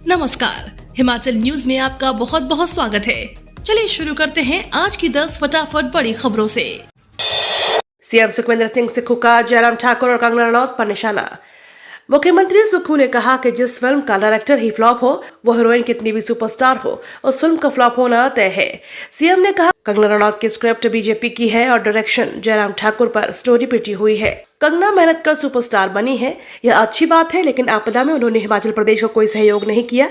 नमस्कार, हिमाचल न्यूज में आपका बहुत बहुत स्वागत है। चलिए शुरू करते हैं आज की 10 फटाफट बड़ी खबरों से। सीएम सुखविंदर सिंह सुक्खू का जयराम ठाकुर और कंगना रनौत पर निशाना। मुख्यमंत्री सुक्खू ने कहा कि जिस फिल्म का डायरेक्टर ही फ्लॉप हो, वो हीरोइन कितनी भी सुपरस्टार हो, उस फिल्म का फ्लॉप होना तय है। सीएम ने कहा कंगना रनौत की स्क्रिप्ट बीजेपी की है और डायरेक्शन जयराम ठाकुर पर स्टोरी पिटी हुई है। कंगना मेहनत कर सुपरस्टार बनी है, यह अच्छी बात है, लेकिन आपदा में उन्होंने हिमाचल प्रदेश को कोई सहयोग नहीं किया।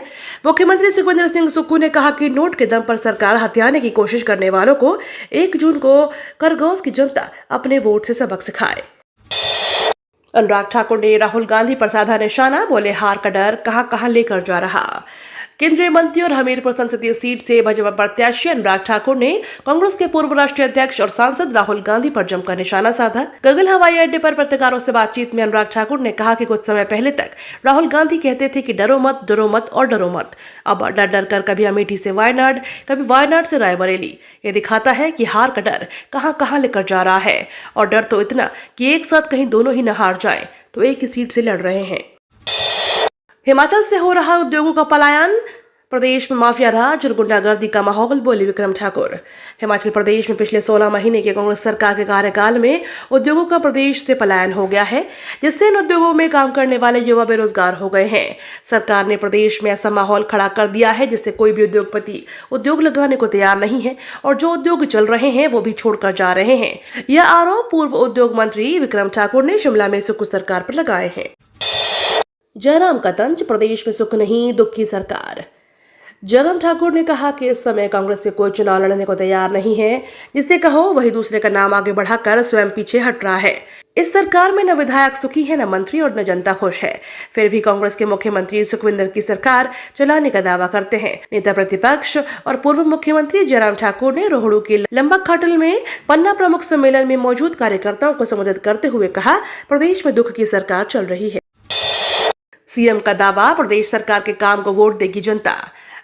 मुख्यमंत्री सुखविंदर सिंह सुक्खू ने कहा कि नोट के दम पर सरकार हथियाने की कोशिश करने वालों को 1 जून को खरगोश की जनता अपने वोट से सबक सिखाए। अनुराग ठाकुर ने राहुल गांधी पर साधा निशाना, बोले हार का डर कहां लेकर जा रहा। केंद्रीय मंत्री और हमीरपुर संसदीय सीट से भाजपा प्रत्याशी अनुराग ठाकुर ने कांग्रेस के पूर्व राष्ट्रीय अध्यक्ष और सांसद राहुल गांधी पर जमकर निशाना साधा। गगल हवाई अड्डे पर पत्रकारों से बातचीत में अनुराग ठाकुर ने कहा कि कुछ समय पहले तक राहुल गांधी कहते थे कि डरो मत और डरो मत। अब डर कर कभी अमेठी से वायनाड, कभी वायनाड से रायबरेली। ये दिखाता है कि हार का डर कहां लेकर जा रहा है, और डर तो इतना कि एक साथ कहीं दोनों ही न हार जाए तो एक ही सीट से लड़ रहे हैं। हिमाचल से हो रहा उद्योगों का पलायन, प्रदेश में माफिया राज और गुंडागर्दी का माहौल, बोले विक्रम ठाकुर। हिमाचल प्रदेश में पिछले 16 महीने के कांग्रेस सरकार के कार्यकाल में उद्योगों का प्रदेश से पलायन हो गया है, जिससे इन उद्योगों में काम करने वाले युवा बेरोजगार हो गए हैं। सरकार ने प्रदेश में ऐसा माहौल खड़ा कर दिया है जिससे कोई भी उद्योगपति उद्योग लगाने को तैयार नहीं है, और जो उद्योग चल रहे हैं वो भी छोड़कर जा रहे हैं। यह आरोप पूर्व उद्योग मंत्री विक्रम ठाकुर ने शिमला में सुक्खू सरकार पर लगाए हैं। जयराम का तंज, प्रदेश में सुख नहीं दुख की सरकार। जयराम ठाकुर ने कहा कि इस समय कांग्रेस में कोई चुनाव लड़ने को तैयार नहीं है, जिससे कहो वही दूसरे का नाम आगे बढ़ाकर स्वयं पीछे हट रहा है। इस सरकार में न विधायक सुखी है, न मंत्री और न जनता खुश है। फिर भी कांग्रेस के मुख्यमंत्री सुखविंदर की सरकार चलाने का दावा करते हैं। नेता प्रतिपक्ष और पूर्व मुख्यमंत्री जयराम ठाकुर ने रोहड़ू के लंबक खाटल में पन्ना प्रमुख सम्मेलन में मौजूद कार्यकर्ताओं को संबोधित करते हुए कहा, प्रदेश में दुख की सरकार चल रही है। सीएम का दावा, प्रदेश सरकार के काम को वोट देगी जनता।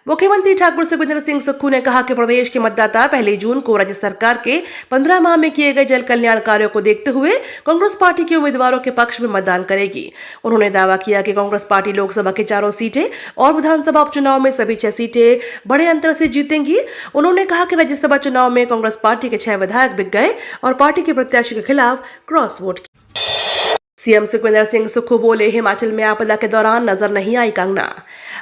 मुख्यमंत्री ठाकुर सुखविंदर सिंह सुक्खू ने कहा कि प्रदेश के मतदाता 1 जून को राज्य सरकार के 15 माह में किए गए जल कल्याण कार्यों को देखते हुए कांग्रेस पार्टी के उम्मीदवारों के पक्ष में मतदान करेगी। उन्होंने दावा किया कि कांग्रेस पार्टी लोकसभा के 4 सीटें और विधानसभा उपचुनाव में सभी 6 सीटें बड़े अंतर से जीतेंगी। उन्होंने कहा कि राज्यसभा चुनाव में कांग्रेस पार्टी के 6 विधायक बिक गए और पार्टी के प्रत्याशी के खिलाफ cross vote. CM Sukhvinder Singh Sukhu बोले, हिमाचल में आपदा के दौरान नजर नहीं आई कंगना।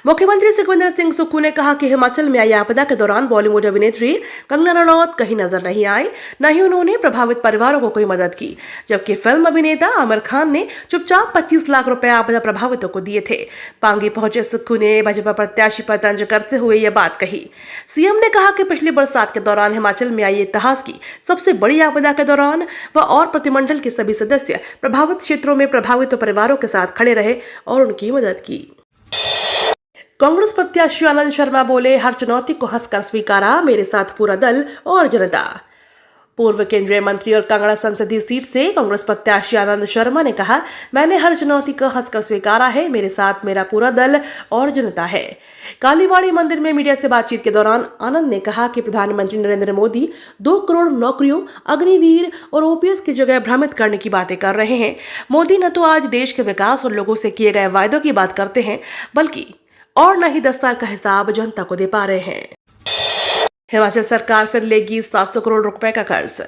मुख्यमंत्री सुखविंदर सिंह सुक्खू ने कहा कि हिमाचल में आई आपदा के दौरान बॉलीवुड अभिनेत्री कंगना रनौत कहीं नजर नहीं आई, न ही उन्होंने प्रभावित परिवारों को कोई मदद की, जबकि फिल्म अभिनेता आमिर खान ने चुपचाप 25 लाख रुपए आपदा प्रभावितों को दिए थे। पांगी पहुंचे सुक्खू ने भाजपा प्रत्याशी पर तंज करते हुए यह बात कही। सीएम ने कहा कि पिछली बरसात के दौरान हिमाचल में आई इतिहास की सबसे बड़ी आपदा के दौरान वह और प्रतिमंडल के सभी सदस्य प्रभावित क्षेत्रों में प्रभावित परिवारों के साथ खड़े रहे और उनकी मदद की। कांग्रेस प्रत्याशी आनंद शर्मा बोले, हर चुनौती को हंसकर स्वीकारा, मेरे साथ पूरा दल और जनता। पूर्व केंद्रीय मंत्री और कांगड़ा संसदीय सीट से कांग्रेस प्रत्याशी आनंद शर्मा ने कहा, मैंने हर चुनौती को हंसकर स्वीकारा है, मेरे साथ मेरा पूरा दल और जनता है। कालीबाड़ी मंदिर में मीडिया से बातचीत के दौरान आनंद ने कहा कि प्रधानमंत्री नरेंद्र मोदी 2 करोड़ नौकरियों, अग्निवीर और ओपीएस की जगह भ्रमित करने की बातें कर रहे हैं। मोदी न तो आज देश के विकास और लोगों से किए गए वायदों की बात करते हैं, बल्कि और न ही 10 साल का हिसाब जनता को दे पा रहे हैं। हिमाचल सरकार फिर लेगी 700 करोड़ रुपए का कर्ज।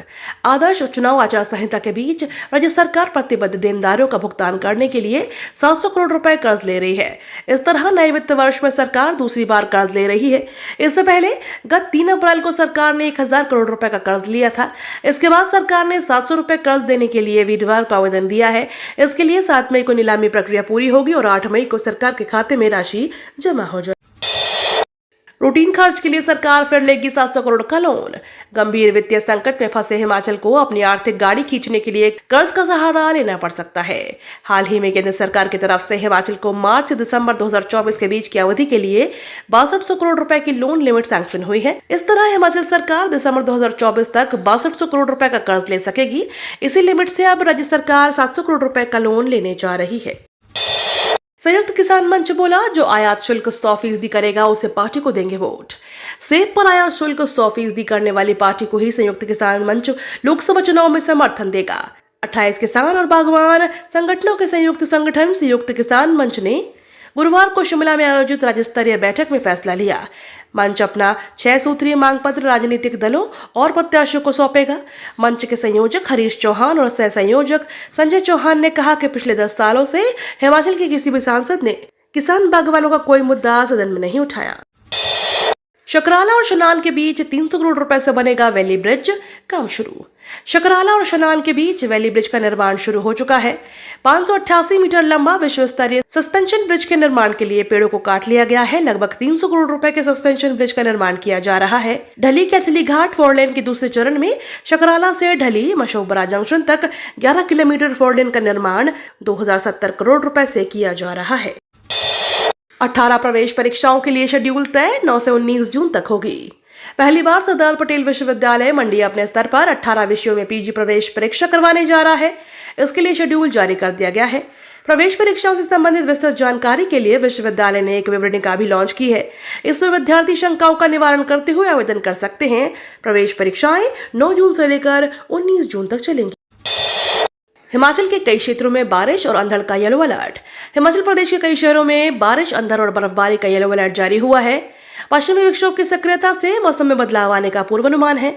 आदर्श चुनाव आचार संहिता के बीच राज्य सरकार प्रतिबद्ध देनदारों का भुगतान करने के लिए 700 करोड़ रुपए कर्ज ले रही है। इस तरह नए वित्त वर्ष में सरकार दूसरी बार कर्ज ले रही है। इससे पहले गत 3 अप्रैल को सरकार ने 1000 करोड़ रुपए का कर्ज लिया था। इसके बाद सरकार ने 700 रुपए कर्ज देने के लिए वीरवार को आवेदन दिया है। इसके लिए 7 मई को नीलामी प्रक्रिया पूरी होगी और 8 मई को सरकार के खाते में राशि जमा हो जाएगी। रूटीन खर्च के लिए सरकार फिर लेगी 700 करोड़ का लोन। गंभीर वित्तीय संकट में फंसे हिमाचल को अपनी आर्थिक गाड़ी खींचने के लिए कर्ज का सहारा लेना पड़ सकता है। हाल ही में केंद्र सरकार की तरफ से हिमाचल को मार्च से दिसंबर 2024 के बीच की अवधि के लिए 6200 करोड़ रुपए की लोन लिमिट सैंक्शन हुई है। इस तरह हिमाचल सरकार दिसंबर 2024 तक 6200 करोड़ रुपए का कर्ज ले सकेगी। इसी लिमिट से अब राज्य सरकार 700 करोड़ रुपए का लोन लेने जा रही है। संयुक्त किसान मंच बोला, जो आयात शुल्क 100% करेगा उसे पार्टी को देंगे वोट। सेब पर आयात शुल्क 100% करने वाली पार्टी को ही संयुक्त किसान मंच लोकसभा चुनाव में समर्थन देगा। 28 किसान और बागवान संगठनों के संयुक्त संगठन संयुक्त किसान मंच ने गुरुवार को शिमला में आयोजित राज्य स्तरीय बैठक में फैसला लिया। मंच अपना 6 सूत्रीय मांग पत्र राजनीतिक दलों और प्रत्याशियों को सौंपेगा। मंच के संयोजक हरीश चौहान और सह संयोजक संजय चौहान ने कहा कि पिछले 10 सालों से हिमाचल के किसी भी सांसद ने किसान बागवानों का कोई मुद्दा सदन में नहीं उठाया। शकराला और शनान के बीच 300 करोड़ रुपए से बनेगा वैली ब्रिज, काम शुरू। शकराला और शनान के बीच वैली ब्रिज का निर्माण शुरू हो चुका है। 588 मीटर लंबा विश्व स्तरीय सस्पेंशन ब्रिज के निर्माण के लिए पेड़ों को काट लिया गया है। लगभग 300 करोड़ रुपए के सस्पेंशन ब्रिज का निर्माण किया जा रहा है। ढली कैथली घाट 4 लेन के दूसरे चरण में शकराला से ढली मशोबरा जंक्शन तक 11 किलोमीटर 4 लेन का निर्माण 2070 करोड़ रुपए से किया जा रहा है। 18 प्रवेश परीक्षाओं के लिए शेड्यूल तय 9 से 19 जून तक होगी। पहली बार सरदार पटेल विश्वविद्यालय मंडी अपने स्तर पर 18 विषयों में पीजी प्रवेश परीक्षा करवाने जा रहा है। इसके लिए शेड्यूल जारी कर दिया गया है। प्रवेश परीक्षाओं से संबंधित विस्तृत जानकारी के लिए विश्वविद्यालय ने एक विवरणिका भी लॉन्च की है। इसमें विद्यार्थी शंकाओं का निवारण करते हुए आवेदन कर सकते हैं। प्रवेश परीक्षाएं 9 जून से लेकर 19 जून तक चलेंगी। हिमाचल के कई क्षेत्रों में बारिश और अंधड़ का येलो अलर्ट। हिमाचल प्रदेश के कई शहरों में बारिश, अंधड़ और बर्फबारी का येलो अलर्ट जारी हुआ है। पश्चिमी विक्षोभ की सक्रियता से मौसम में बदलाव आने का पूर्वानुमान है।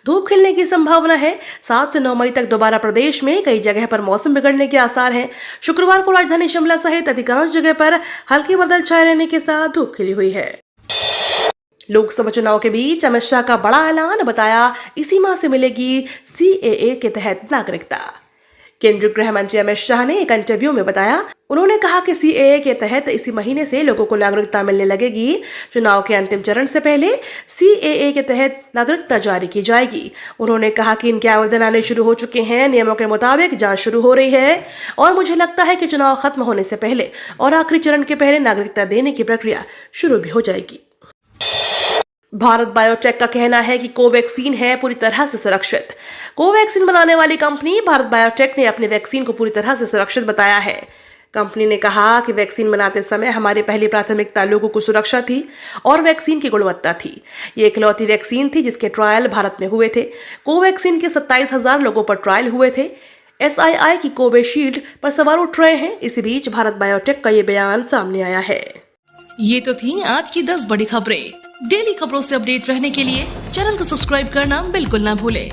धूप खिलने की संभावना है। 7 से 9 मई तक दोबारा प्रदेश में कई जगह पर मौसम बिगड़ने के आसार हैं। शुक्रवार को राजधानी शिमला सहित अधिकांश जगह पर हल्के बादल छाए रहने के साथ धूप खिली हुई है। लोकसभा चुनाव के बीच अमित शाह का बड़ा ऐलान, बताया इसी माह से मिलेगी CAA के तहत नागरिकता। केंद्रीय गृह मंत्री अमित शाह ने एक इंटरव्यू में बताया, उन्होंने कहा कि CAA के तहत इसी महीने से लोगों को नागरिकता मिलने लगेगी। चुनाव के अंतिम चरण से पहले CAA के तहत नागरिकता जारी की जाएगी। उन्होंने कहा कि इनके आवेदन आने शुरू हो चुके हैं। नियमों के मुताबिक जांच शुरू हो रही है और मुझे लगता है कि चुनाव खत्म होने से पहले और आखिरी चरण के पहले नागरिकता देने की प्रक्रिया शुरू भी हो जाएगी। भारत बायोटेक का कहना है कि कोवैक्सीन है पूरी तरह से सुरक्षित। कोवैक्सीन बनाने वाली कंपनी भारत बायोटेक ने अपनी वैक्सीन को पूरी तरह से सुरक्षित बताया है। कंपनी ने कहा कि वैक्सीन बनाते समय हमारी पहली प्राथमिकता लोगों को सुरक्षा थी और वैक्सीन की गुणवत्ता थी। ये इकलौती वैक्सीन थी जिसके ट्रायल भारत में हुए थे। कोवैक्सीन के 27,000 लोगों पर ट्रायल हुए थे। SII की कोविशील्ड पर सवाल उठ रहे हैं। इसी बीच भारत बायोटेक का ये बयान सामने आया है। ये तो थी आज की 10 बड़ी खबरें। डेली खबरों से अपडेट रहने के लिए चैनल को सब्सक्राइब करना बिल्कुल ना भूलें।